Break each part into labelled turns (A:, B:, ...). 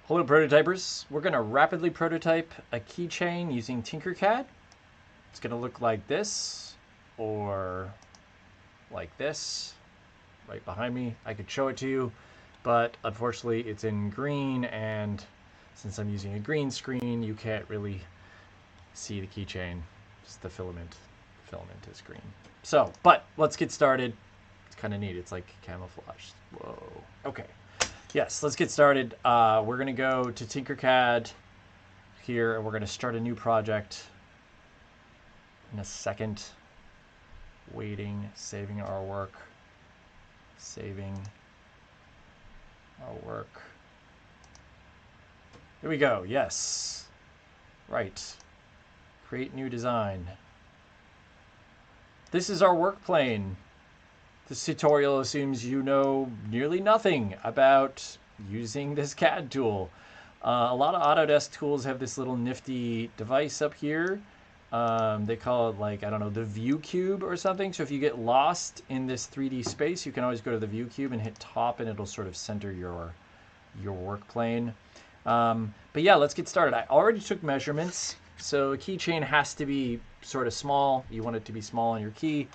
A: Hello prototypers, we're going to rapidly prototype a keychain using Tinkercad. It's going to look like this, or like this, right behind me. I could show it to you, but unfortunately it's in green, and since I'm using a green screen, you can't really see the keychain. Just the filament is green. So, but let's get started. It's kind of neat. It's like camouflage. Whoa. Okay. Yes, let's get started. We're going to go to Tinkercad here, and we're going to start a new project in a second. Waiting, saving our work, saving our work. Here we go. Yes. Right. Create new design. This is our work plane. This tutorial assumes you know nearly nothing about using this CAD tool. A lot of Autodesk tools have this little nifty device up here. They call it, like, I don't know, the view cube or something. So if you get lost in this 3D space, you can always go to the view cube and hit top, and it'll sort of center your work plane. But yeah, let's get started. I already took measurements. So a keychain has to be sort of small. You want it to be small on your key.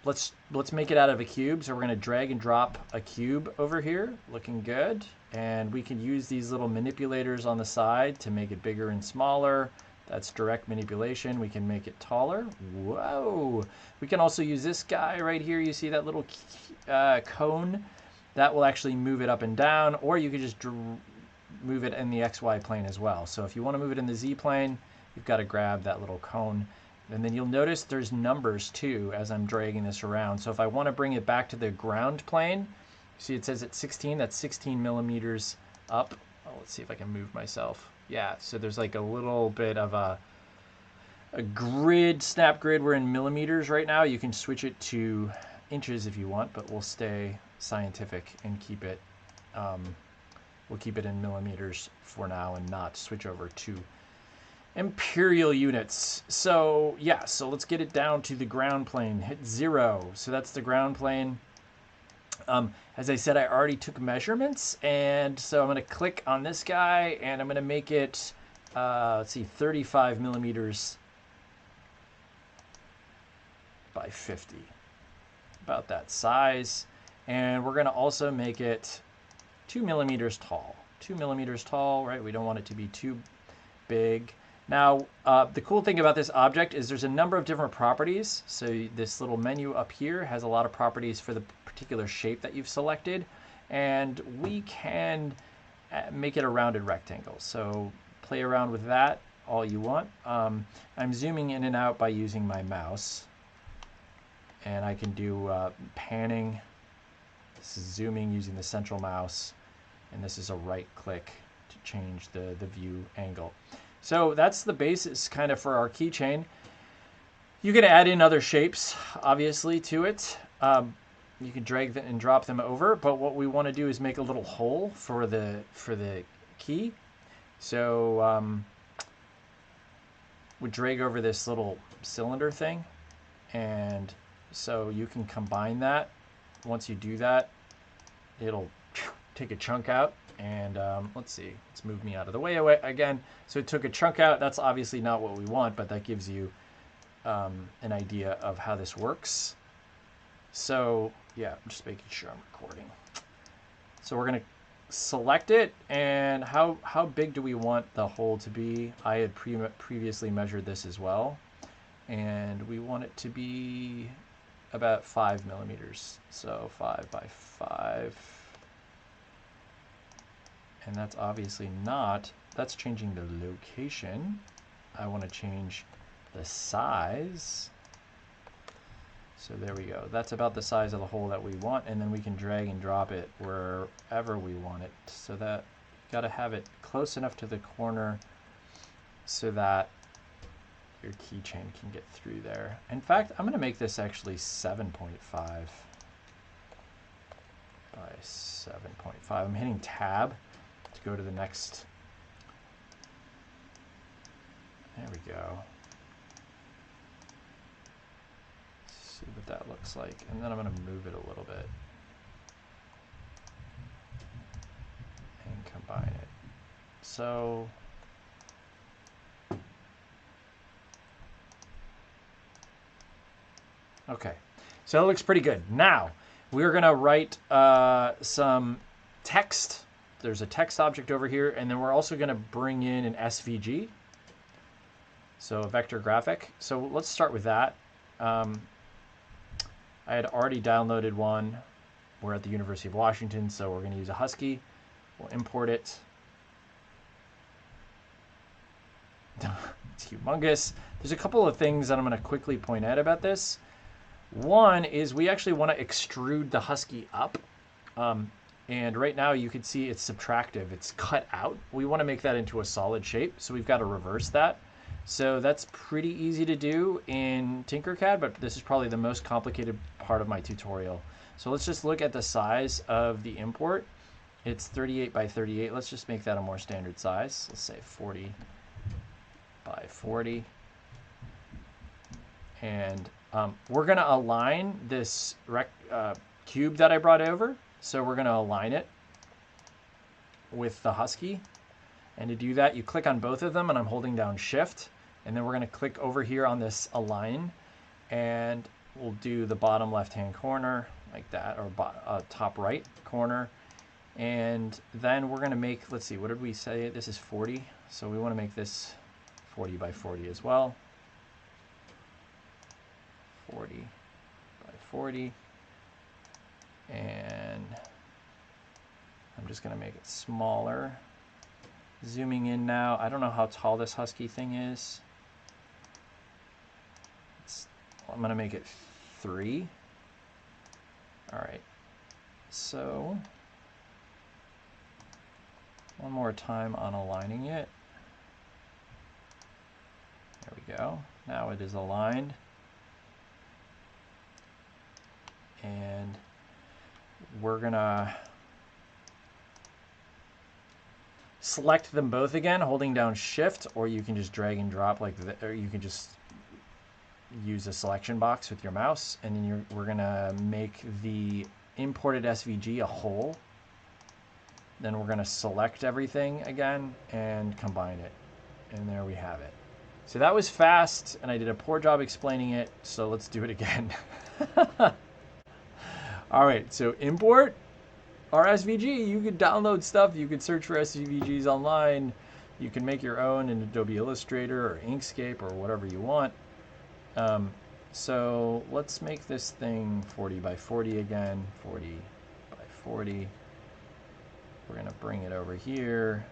A: Let's make it out of a cube. So we're going to drag and drop a cube over here, looking good. And we can use these little manipulators on the side to make it bigger and smaller. That's direct manipulation. We can make it taller. Whoa! We can also use this guy right here. You see that little cone? That will actually move it up and down, or you could just move it in the XY plane as well. So if you want to move it in the Z plane, you've got to grab that little cone. And then you'll notice there's numbers too as I'm dragging this around. So if I want to bring it back to the ground plane, see it says it's 16, that's 16 millimeters up. Oh, let's see if I can move myself. Yeah, so there's like a little bit of a grid, snap grid. We're in millimeters right now. You can switch it to inches if you want, but we'll stay scientific and keep it, we'll keep it in millimeters for now and not switch over to imperial units. So yeah, so let's get it down to the ground plane. Hit 0. So that's the ground plane. As I said, I already took measurements, and so I'm going to click on this guy, and I'm going to make it, let's see, 35 millimeters by 50. About that size. And we're going to also make it 2 millimeters tall. 2 millimeters tall, right? We don't want it to be too big. Now, the cool thing about this object is there's a number of different properties. So this little menu up here has a lot of properties for the particular shape that you've selected. And we can make it a rounded rectangle. So play around with that all you want. I'm zooming in and out by using my mouse. And I can do panning. This is zooming using the central mouse. And this is a right click to change the view angle. So that's the basis kind of for our keychain. You can add in other shapes, obviously, to it. You can drag and drop them over, but what we want to do is make a little hole for the key. So we drag over this little cylinder thing, and so you can combine that. Once you do that, it'll take a chunk out. And let's see, let's move me out of the way again. So it took a chunk out. That's obviously not what we want, but that gives you an idea of how this works. So yeah, I'm just making sure I'm recording. So we're going to select it, and how big do we want the hole to be? I had previously measured this as well, and we want it to be about 5 millimeters. So 5 by 5. And that's obviously not, that's changing the location. I want to change the size. So there we go. That's about the size of the hole that we want, and then we can drag and drop it wherever we want it. So that, you got to have it close enough to the corner so that your keychain can get through there. In fact, I'm going to make this actually 7.5 by 7.5. I'm hitting tab to go to the next. There we go. See what that looks like, and then I'm going to move it a little bit and combine it. So okay, so it looks pretty good. Now we're gonna write some text. There's a text object over here, and then we're also gonna bring in an SVG, so a vector graphic. So let's start with that. I had already downloaded one. We're at the University of Washington, so we're gonna use a Husky. We'll import it. It's humongous. There's a couple of things that I'm gonna quickly point out about this. One is we actually want to extrude the Husky up. And right now you can see it's subtractive. It's cut out. We want to make that into a solid shape. So we've got to reverse that. So that's pretty easy to do in Tinkercad, but this is probably the most complicated part of my tutorial. So let's just look at the size of the import. It's 38 by 38. Let's just make that a more standard size. Let's say 40 by 40. And we're going to align this cube that I brought over. So we're going to align it with the Husky. And to do that, you click on both of them, and I'm holding down Shift. And then we're going to click over here on this Align. And we'll do the bottom left-hand corner like that, or top right corner. And then we're going to make, let's see, what did we say? This is 40. So we want to make this 40 by 40 as well. 40 by 40, and I'm just going to make it smaller. Zooming in now, I don't know how tall this Husky thing is. I'm going to make it 3. All right, so one more time on aligning it. There we go. Now it is aligned. And we're gonna select them both again, holding down Shift, or you can just drag and drop like that, or you can just use a selection box with your mouse, and then we're gonna make the imported SVG a whole. Then we're gonna select everything again and combine it, and there we have it. So that was fast, and I did a poor job explaining it, so let's do it again. All right, so import our SVG. You could download stuff. You could search for SVGs online. You can make your own in Adobe Illustrator or Inkscape or whatever you want. So let's make this thing 40 by 40 again, 40 by 40. We're going to bring it over here.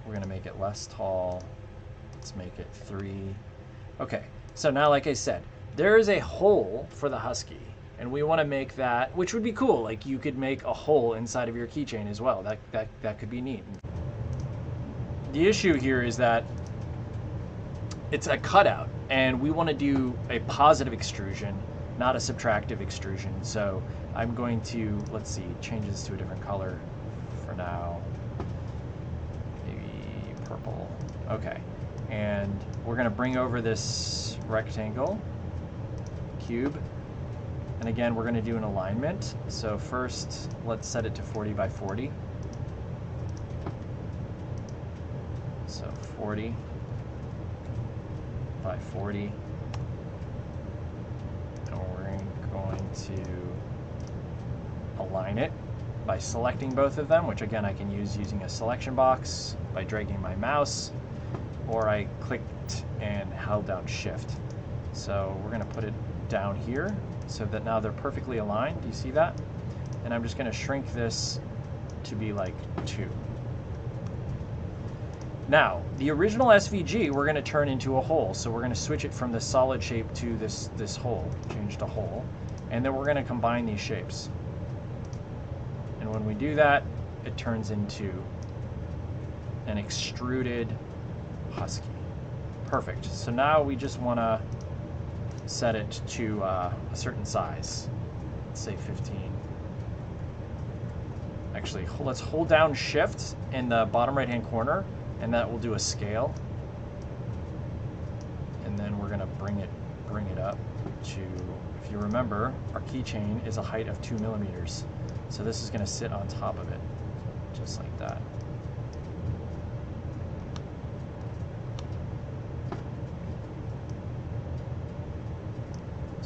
A: We're going to make it less tall. Let's make it 3. Okay, so now, like I said, there is a hole for the Husky. And we want to make that, which would be cool. Like you could make a hole inside of your keychain as well. That could be neat. The issue here is that it's a cutout, and we want to do a positive extrusion, not a subtractive extrusion. So I'm going to, let's see, change this to a different color for now. Maybe purple. Okay. And we're going to bring over this rectangle, cube. And again, we're going to do an alignment. So first, let's set it to 40 by 40. So 40 by 40. And we're going to align it by selecting both of them, which again I can use using a selection box by dragging my mouse, or I clicked and held down Shift. So we're going to put it down here, so that now they're perfectly aligned. Do you see that? And I'm just going to shrink this to be like 2. Now, the original SVG we're going to turn into a hole. So we're going to switch it from the solid shape to this hole, change to hole. And then we're going to combine these shapes. And when we do that, it turns into an extruded Husky. Perfect. So now we just want to set it to a certain size. Let's say 15. Actually, let's hold down Shift in the bottom right-hand corner, and that will do a scale. And then we're going to bring it up to, if you remember, our keychain is a height of 2 millimeters. So this is going to sit on top of it, just like that.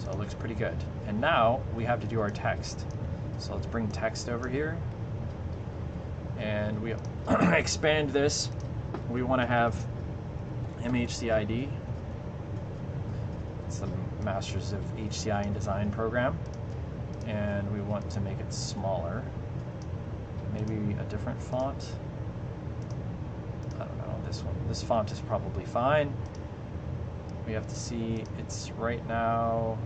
A: So it looks pretty good. And now we have to do our text. So let's bring text over here. And we expand this. We want to have MHCID. It's the Masters of HCI and Design program. And we want to make it smaller. Maybe a different font. I don't know, this one. This font is probably fine. We have to see, it's right now,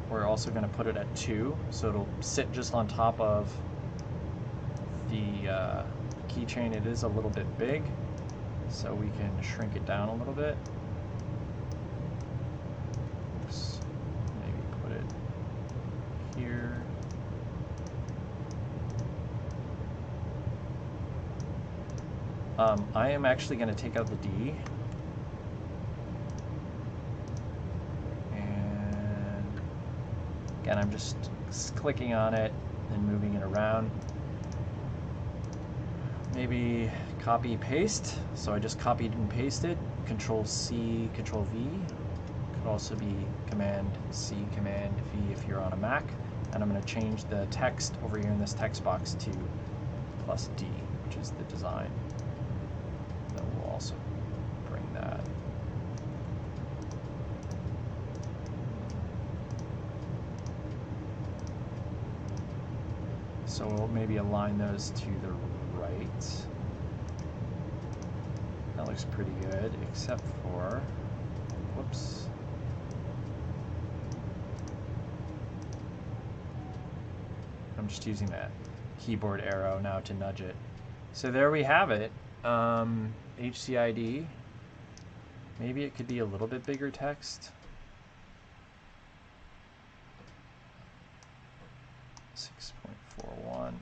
A: we're also going to put it at 2, so it'll sit just on top of the keychain. It is a little bit big, so we can shrink it down a little bit. Oops. Maybe put it here. I am actually going to take out the D. And again, I'm just clicking on it and moving it around. Maybe copy paste. So I just copied and pasted. Control C, Control V. Could also be Command C, Command V if you're on a Mac. And I'm going to change the text over here in this text box to +D, which is the design. Then we'll also bring that. So we'll maybe align those to the right. That looks pretty good, except for, whoops. I'm just using that keyboard arrow now to nudge it. So there we have it. HCID. Maybe it could be a little bit bigger text. 6.41.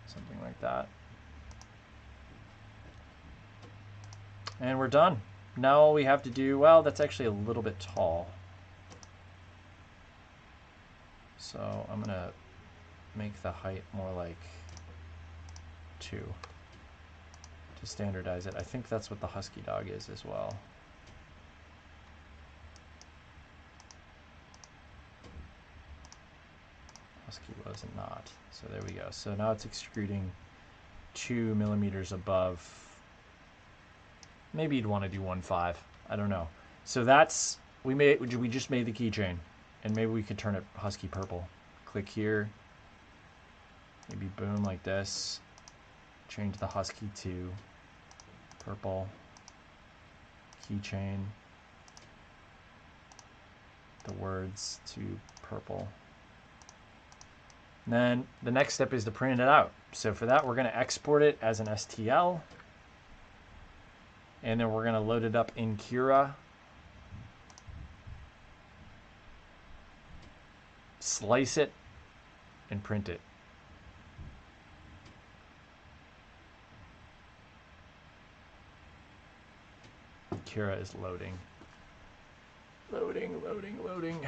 A: Something like that. And we're done. Now all we have to do, well, that's actually a little bit tall. So I'm gonna make the height more like 2 to standardize it. I think that's what the Husky dog is as well. Husky was not. So there we go. So now it's extruding 2 millimeters above. Maybe you'd want to do 1.5. I don't know. So that's, we just made the keychain, and maybe we could turn it Husky purple. Click here. Maybe boom like this. Change the Husky to purple. Keychain. The words to purple. And then the next step is to print it out. So for that, we're going to export it as an STL. And then we're going to load it up in Cura. Slice it and print it. Cura is loading. Loading.